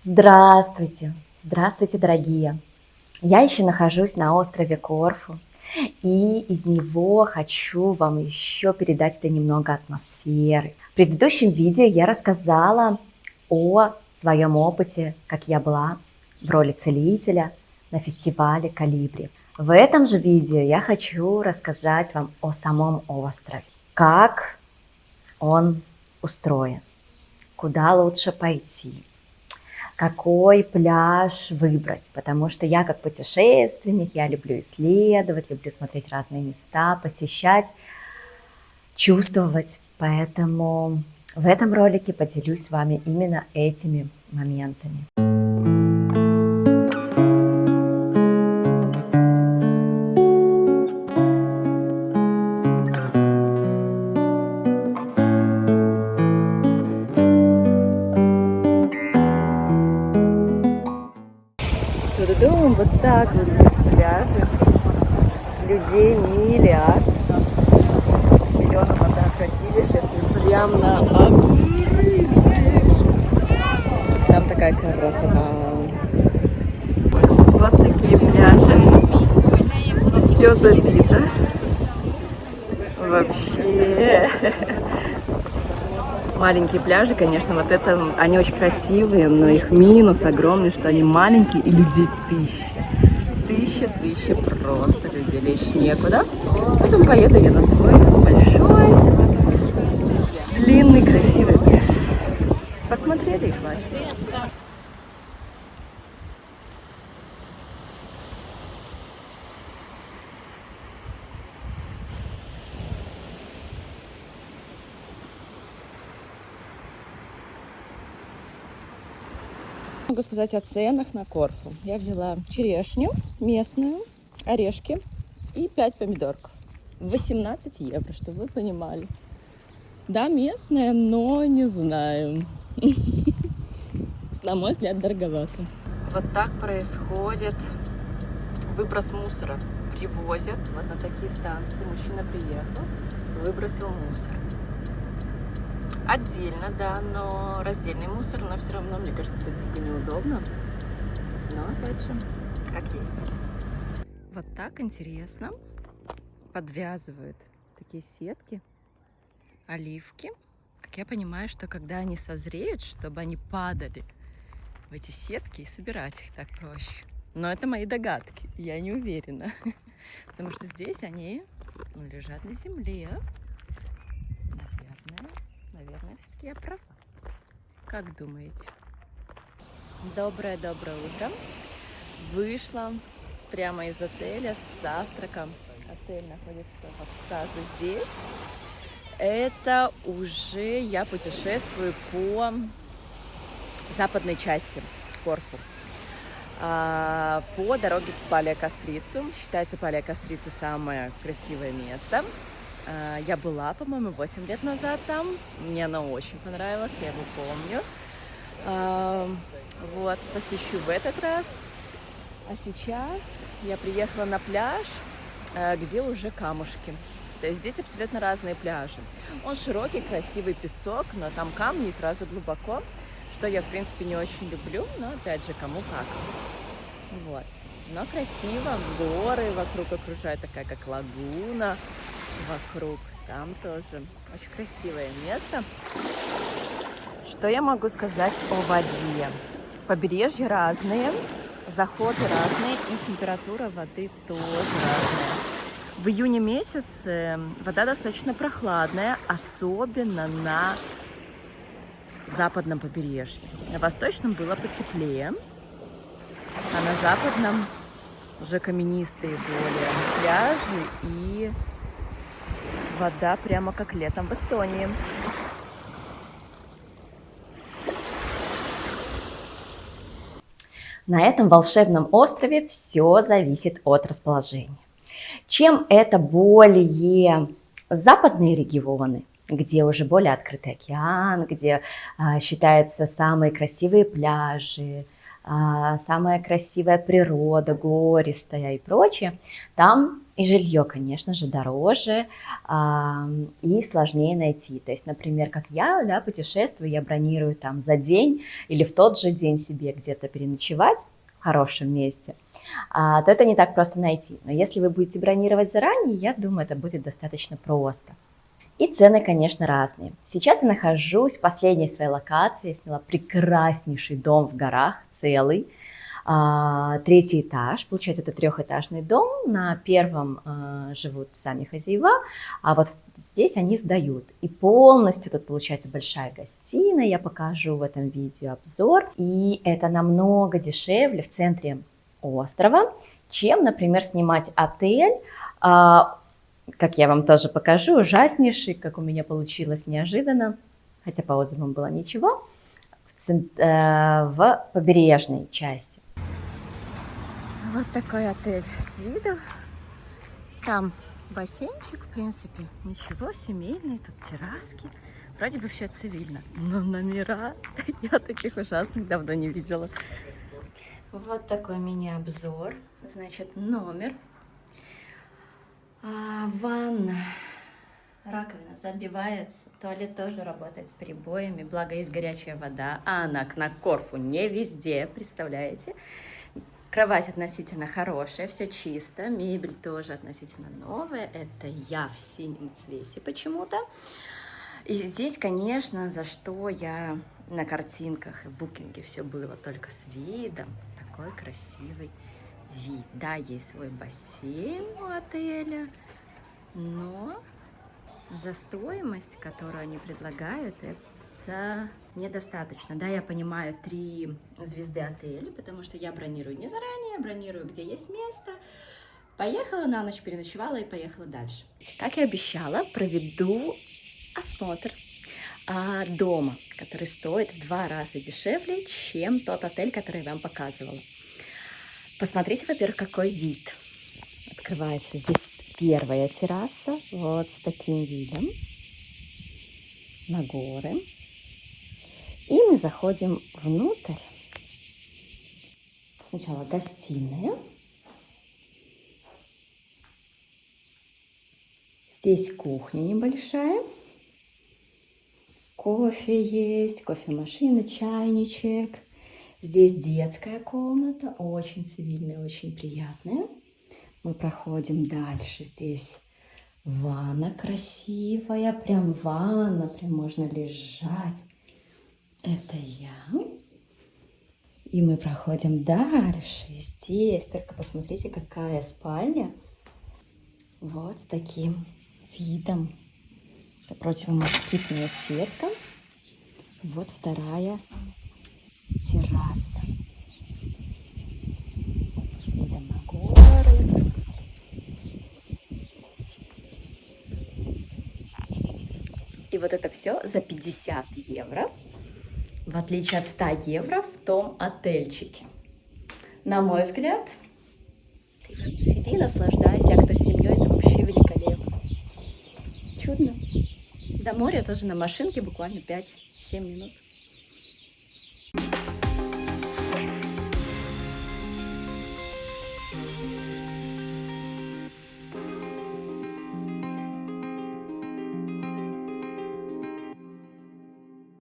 Здравствуйте, здравствуйте, дорогие! Я еще нахожусь на острове Корфу, и из него хочу вам еще передать немного атмосферы. В предыдущем видео я рассказала о своем опыте, как я была в роли целителя на фестивале «Колибри». В этом же видео я хочу рассказать вам о самом острове, как он устроен, куда лучше пойти, какой пляж выбрать, потому что я как путешественник, я люблю исследовать, люблю смотреть разные места, посещать, чувствовать. Поэтому в этом ролике поделюсь с вами именно этими моментами. Тудудум, вот так выглядят пляжи. Людей миллиард. Зеленая вода красивейшая, стоит прямо на обрыве. Там такая красота. Вот такие пляжи. Все забито. Вообще. Маленькие пляжи, конечно, вот это, они очень красивые, но их минус огромный, что они маленькие и людей тысяча просто, людей лечь некуда. Поэтому поеду я на свой большой, длинный, красивый пляж. Посмотрели и хватит. Могу сказать о ценах на Корфу. Я взяла черешню местную, орешки и 5 помидорков. 18 евро, чтобы вы понимали. Да, местная, но не знаю. На мой взгляд, дороговато. Вот так происходит выброс мусора. Привозят вот на такие станции. Мужчина приехал, выбросил мусор. Отдельно, да, но раздельный мусор, но все равно, мне кажется, это дико неудобно. Но, опять же, как есть. Вот так интересно подвязывают такие сетки, оливки. Как я понимаю, что когда они созреют, чтобы они падали в эти сетки и собирать их так проще. Но это мои догадки, я не уверена. Потому что здесь они лежат на земле. Наверное, все-таки я права. Как думаете? Доброе утро. Вышла прямо из отеля с завтраком. Отель находится вот сразу здесь. Это уже я путешествую по западной части Корфу. По дороге к Палео-Кастрицу. Считается Палео-Кастрица самое красивое место. Я была, по-моему, 8 лет назад там. Мне оно очень понравилось, я его помню. Вот, посещу в этот раз. А сейчас я приехала на пляж, где уже камушки. То есть здесь абсолютно разные пляжи. Он широкий, красивый песок, но там камни и сразу глубоко, что я, в принципе, не очень люблю, но, опять же, кому как. Вот. Но красиво, горы вокруг окружают, такая как лагуна вокруг. Там тоже очень красивое место. Что я могу сказать о воде? Побережья разные, заходы разные и температура воды тоже разная. В июне месяце вода достаточно прохладная, особенно на западном побережье. На восточном было потеплее, а на западном уже каменистые более пляжи и вода прямо как летом в Эстонии. На этом волшебном острове все зависит от расположения. Чем это более западные регионы, где уже более открытый океан, где считаются самые красивые пляжи, самая красивая природа, гористая и прочее, там И жилье, конечно же, дороже и сложнее найти. То есть, например, как я, да, путешествую, я бронирую там за день или в тот же день себе где-то переночевать в хорошем месте, то это не так просто найти. Но если вы будете бронировать заранее, я думаю, это будет достаточно просто. И цены, конечно, разные. Сейчас я нахожусь в последней своей локации. Я сняла прекраснейший дом в горах, целый. Третий этаж, получается, это трехэтажный дом. На первом живут сами хозяева, а вот здесь они сдают. И полностью тут получается большая гостиная. Я покажу в этом видео обзор. И это намного дешевле в центре острова, чем, например, снимать отель. Как я вам тоже покажу, ужаснейший, как у меня получилось неожиданно, хотя по отзывам было ничего, в побережной части. Вот такой отель с виду. Там бассейнчик, в принципе, ничего, семейный, тут терраски. Вроде бы все цивильно, но номера я таких ужасных давно не видела. Вот такой мини-обзор. Значит, номер. Ванна, раковина забивается, туалет тоже работает с перебоями, благо есть горячая вода, а она на Корфу не везде, представляете? Кровать относительно хорошая, все чисто, мебель тоже относительно новая, это я в синем цвете почему-то. И здесь, конечно, за что я на картинках и в букинге все было только с видом, такой красивый вид. Да, есть свой бассейн у отеля, но за стоимость, которую они предлагают, это недостаточно. Да, я понимаю, 3 звезды отеля, потому что я бронирую не заранее, бронирую, где есть место. Поехала на ночь, переночевала и поехала дальше. Как и обещала, проведу осмотр дома, который стоит в 2 раза дешевле, чем тот отель, который я вам показывала. Посмотрите, во-первых, какой вид. Открывается здесь первая терраса, вот с таким видом на горы. И мы заходим внутрь. Сначала гостиная. Здесь кухня небольшая. Кофе есть, кофемашина, чайничек. Здесь детская комната, очень цивильная, очень приятная. Мы проходим дальше. Здесь ванна красивая, прям ванна, прям можно лежать. Это я. И мы проходим дальше. Здесь, только посмотрите, какая спальня. Вот с таким видом. Противомоскитная сетка. Вот вторая терраса с видом на горы. И вот это все за 50 евро, в отличие от 100 евро в том отельчике. На мой взгляд, сиди, наслаждайся, а кто с семьей, это вообще великолепно. Чудно. До моря тоже на машинке буквально 5-7 минут.